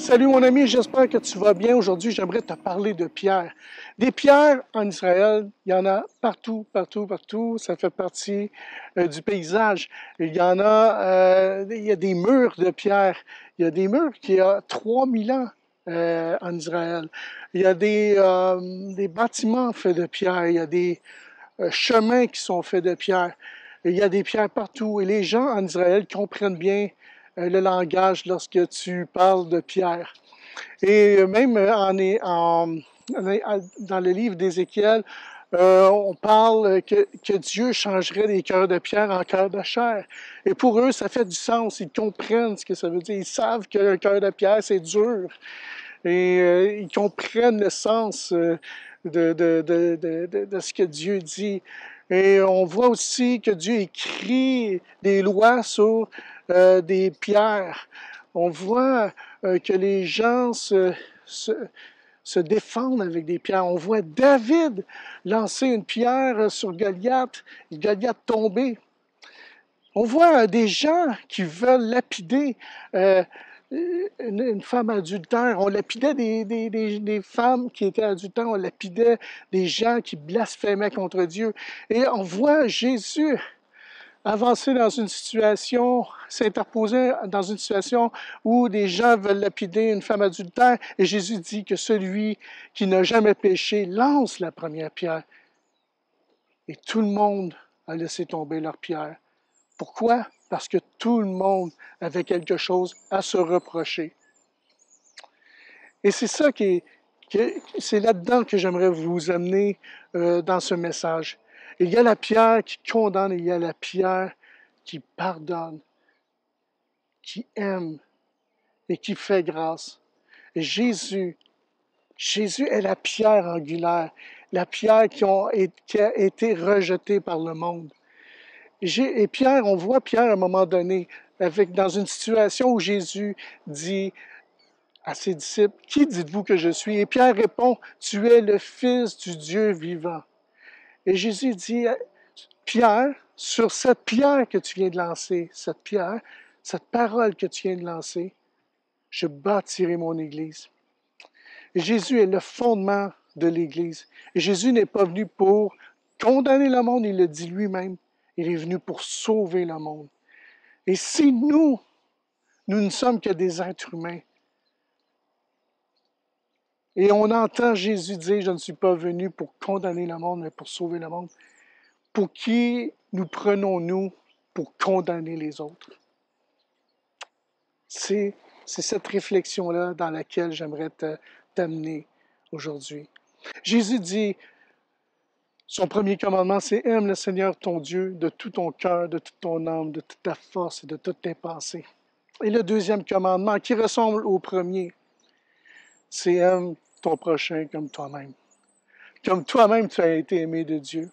Salut mon ami, j'espère que tu vas bien. Aujourd'hui, j'aimerais te parler de pierres. Des pierres en Israël, il y en a partout, partout, partout. Ça fait partie du paysage. Il y en a, il y a des murs de pierre. Il y a des murs qui ont 3000 ans en Israël. Il y a des bâtiments faits de pierre. Il y a des chemins qui sont faits de pierre. Il y a des pierres partout. Et les gens en Israël comprennent bien le langage lorsque tu parles de pierre. Et même dans le livre d'Ézéchiel, on parle que Dieu changerait les cœurs de pierre en cœurs de chair. Et pour eux, ça fait du sens. Ils comprennent ce que ça veut dire. Ils savent que le cœur de pierre, c'est dur. Et ils comprennent le sens de ce que Dieu dit. Et on voit aussi que Dieu écrit des lois sur des pierres. On voit que les gens se défendent avec des pierres. On voit David lancer une pierre sur Goliath, et Goliath tomber. On voit des gens qui veulent lapider une femme adultère. On lapidait des femmes qui étaient adultères. On lapidait des gens qui blasphémaient contre Dieu. Et on voit Jésus avancer dans une situation, s'interposer dans une situation où des gens veulent lapider une femme adultère. Et Jésus dit que celui qui n'a jamais péché lance la première pierre. Et tout le monde a laissé tomber leur pierre. Pourquoi? Parce que tout le monde avait quelque chose à se reprocher. Et c'est ça c'est là-dedans que j'aimerais vous amener dans ce message. Il y a la pierre qui condamne, il y a la pierre qui pardonne, qui aime et qui fait grâce. Et Jésus est la pierre angulaire, la pierre qui a été rejetée par le monde. Et Pierre, on voit Pierre à un moment donné, dans une situation où Jésus dit à ses disciples, « Qui dites-vous que je suis? » Et Pierre répond, « Tu es le Fils du Dieu vivant. » Et Jésus dit, « Pierre, sur cette pierre que tu viens de lancer, cette pierre, cette parole que tu viens de lancer, je bâtirai mon Église. » Et Jésus est le fondement de l'Église. Et Jésus n'est pas venu pour condamner le monde, il le dit lui-même. Il est venu pour sauver le monde. Et si nous ne sommes que des êtres humains, et on entend Jésus dire, je ne suis pas venu pour condamner le monde, mais pour sauver le monde, pour qui nous prenons-nous pour condamner les autres? C'est cette réflexion-là dans laquelle j'aimerais t'amener aujourd'hui. Jésus dit, son premier commandement, c'est « Aime le Seigneur ton Dieu de tout ton cœur, de toute ton âme, de toute ta force et de toutes tes pensées. » Et le deuxième commandement, qui ressemble au premier, c'est « Aime ton prochain comme toi-même. » Comme toi-même, tu as été aimé de Dieu.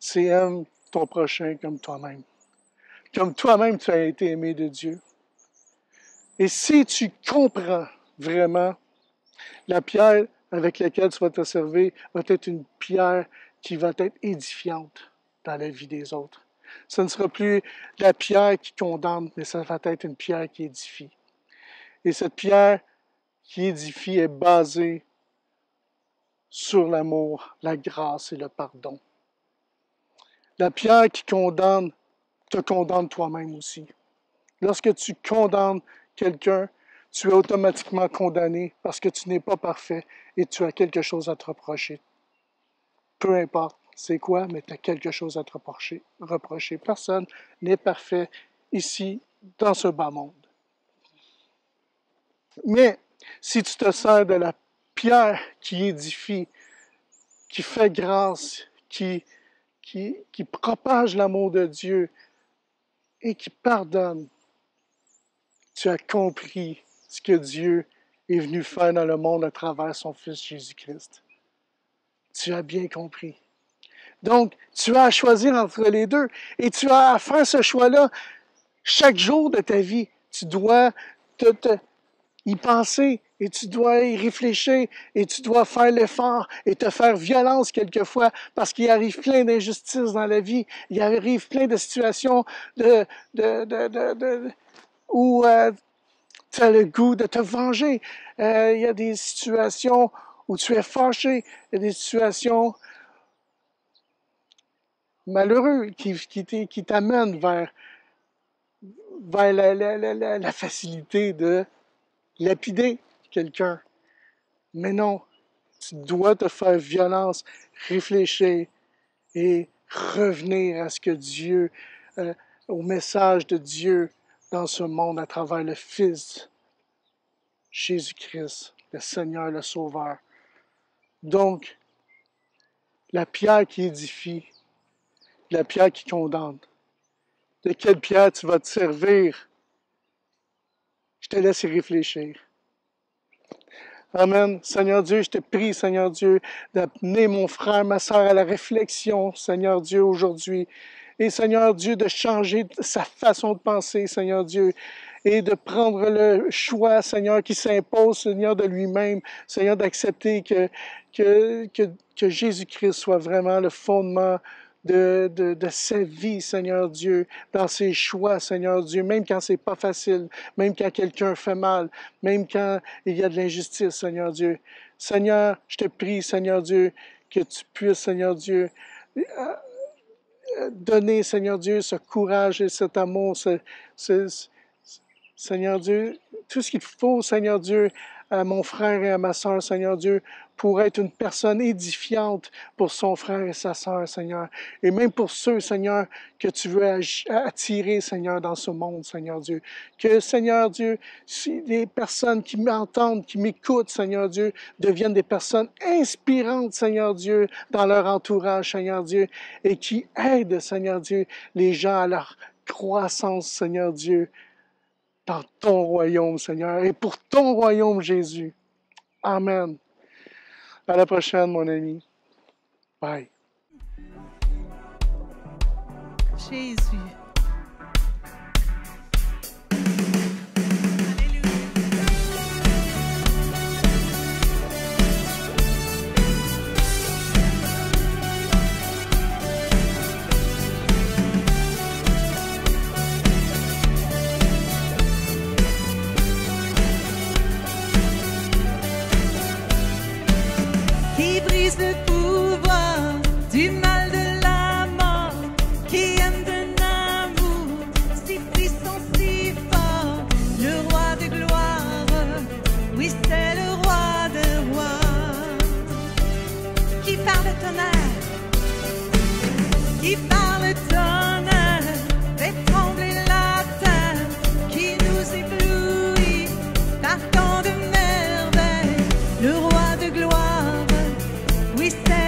C'est « Aime ton prochain comme toi-même. » Comme toi-même, tu as été aimé de Dieu. Et si tu comprends vraiment la pierre avec laquelle tu vas te servir va être une pierre qui va être édifiante dans la vie des autres. Ce ne sera plus la pierre qui condamne, mais ça va être une pierre qui édifie. Et cette pierre qui édifie est basée sur l'amour, la grâce et le pardon. La pierre qui condamne te condamne toi-même aussi. Lorsque tu condamnes quelqu'un, tu es automatiquement condamné parce que tu n'es pas parfait et tu as quelque chose à te reprocher. Peu importe c'est quoi, mais tu as quelque chose à te reprocher. Personne n'est parfait ici, dans ce bas monde. Mais si tu te sers de la pierre qui édifie, qui fait grâce, qui propage l'amour de Dieu et qui pardonne, tu as compris ce que Dieu est venu faire dans le monde à travers son Fils Jésus-Christ. Tu as bien compris. Donc, tu as à choisir entre les deux et tu as à faire ce choix-là chaque jour de ta vie. Tu dois y penser et tu dois y réfléchir et tu dois faire l'effort et te faire violence quelquefois parce qu'il arrive plein d'injustices dans la vie. Il arrive plein de situations où Tu as le goût de te venger. Il y a des situations où tu es fâché. Il y a des situations malheureuses qui t'amènent vers la facilité de lapider quelqu'un. Mais non, tu dois te faire violence, réfléchir et revenir à ce que Dieu, au message de Dieu dans ce monde à travers le Fils Jésus-Christ, le Seigneur, le Sauveur. Donc, la pierre qui édifie, la pierre qui condamne. De quelle pierre tu vas te servir? Je te laisse y réfléchir. Amen. Seigneur Dieu, je te prie, Seigneur Dieu, d'amener mon frère, ma soeur à la réflexion, Seigneur Dieu, aujourd'hui. Et Seigneur Dieu, de changer sa façon de penser, Seigneur Dieu, et de prendre le choix, Seigneur, qui s'impose, Seigneur, de lui-même, Seigneur, d'accepter que Jésus-Christ soit vraiment le fondement de sa vie, Seigneur Dieu, dans ses choix, Seigneur Dieu, même quand c'est pas facile, même quand quelqu'un fait mal, même quand il y a de l'injustice, Seigneur Dieu. Seigneur, je te prie, Seigneur Dieu, que tu puisses, Seigneur Dieu, donner, Seigneur Dieu, ce courage et cet amour, Seigneur Dieu, tout ce qu'il faut, Seigneur Dieu, à mon frère et à ma soeur, Seigneur Dieu, pour être une personne édifiante pour son frère et sa soeur, Seigneur. Et même pour ceux, Seigneur, que tu veux attirer, Seigneur, dans ce monde, Seigneur Dieu. Que, Seigneur Dieu, si les personnes qui m'entendent, qui m'écoutent, Seigneur Dieu, deviennent des personnes inspirantes, Seigneur Dieu, dans leur entourage, Seigneur Dieu, et qui aident, Seigneur Dieu, les gens à leur croissance, Seigneur Dieu, dans ton royaume, Seigneur, et pour ton royaume, Jésus. Amen. À la prochaine, mon ami. Bye. Jésus. Qui brise le pouvoir du mal de la mort, qui aime d'un amour si puissant, si fort, le roi de gloire, oui c'est le roi de rois, qui par le tonnerre, qui par le tonnerre, fait trembler la terre, qui nous éblouit par tant de merveilles, le roi de gloire. We stand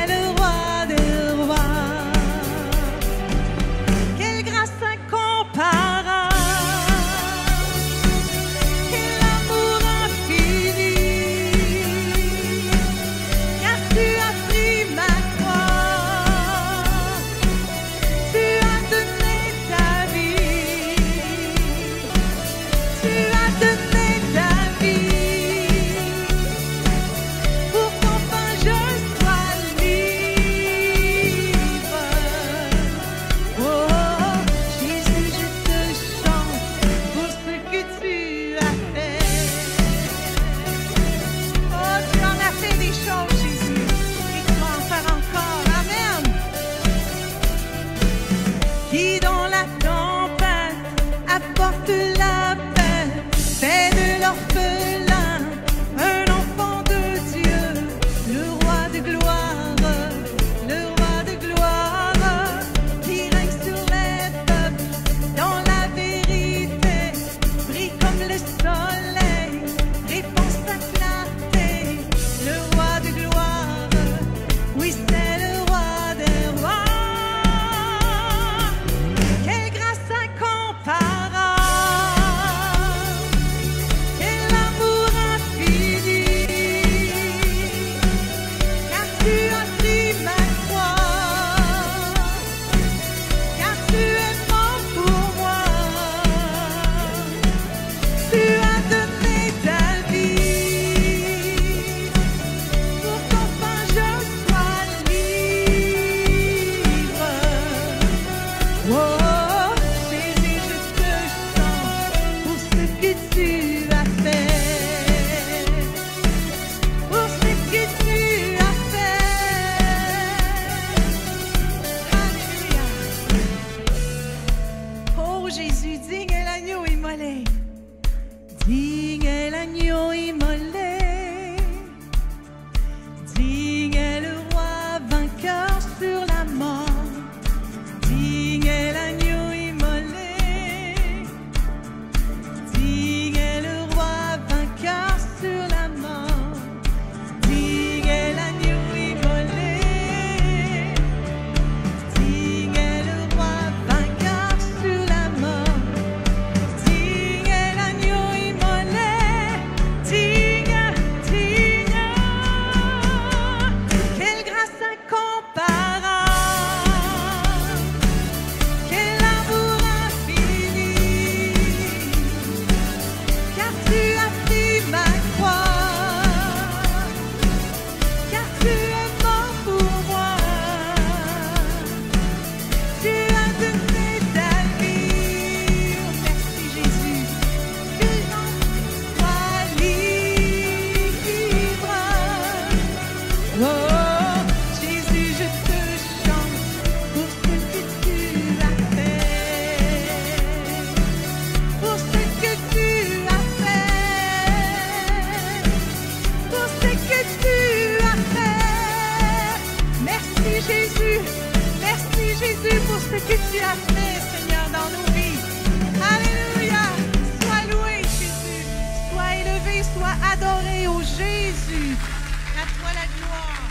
que tu as fait, Seigneur, dans nos vies. Alléluia. Sois loué, Jésus. Sois élevé, sois adoré, ô Jésus. À toi la gloire.